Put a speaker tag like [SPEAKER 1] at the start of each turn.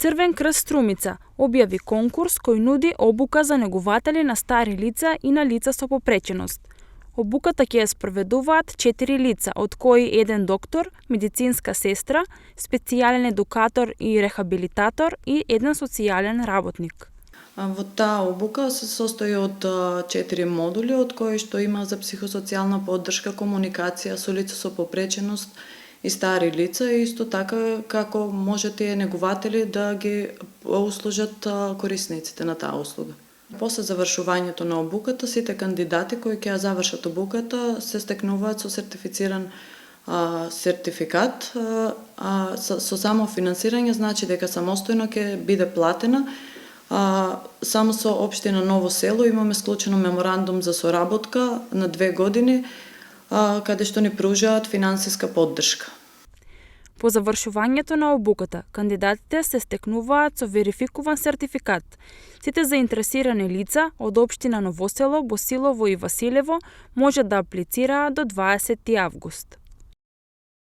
[SPEAKER 1] Црвен крст Струмица објави конкурс кој нуди обука за негователи на стари лица и на лица со попреченост. Обуката ќе ја спроведуваат 4 лица, од кои еден доктор, медицинска сестра, специјален едукатор и рехабилитатор и еден социјален работник.
[SPEAKER 2] Во таа обука се состои од 4 модули, од кои што има за психосоцијална поддршка, комуникација со лица со попреченост и стари лица, и исто така како може тие негователи да ги услужат корисниците на таа услуга. После завршувањето на обуката, сите кандидати кои ќе ја завршат обуката се стекнуваат со сертифициран сертификат, со само финансирање, значи дека самостојно ќе биде платена. Само со општина Ново село имаме склучено меморандум за соработка на 2 години, каде што ни пружаат финансиска поддршка.
[SPEAKER 1] По завршувањето на обуката, кандидатите се стекнуваат со верификуван сертификат. Сите заинтересирани лица од општина Ново село, Босилово и Василево може да аплицираат до 20 август.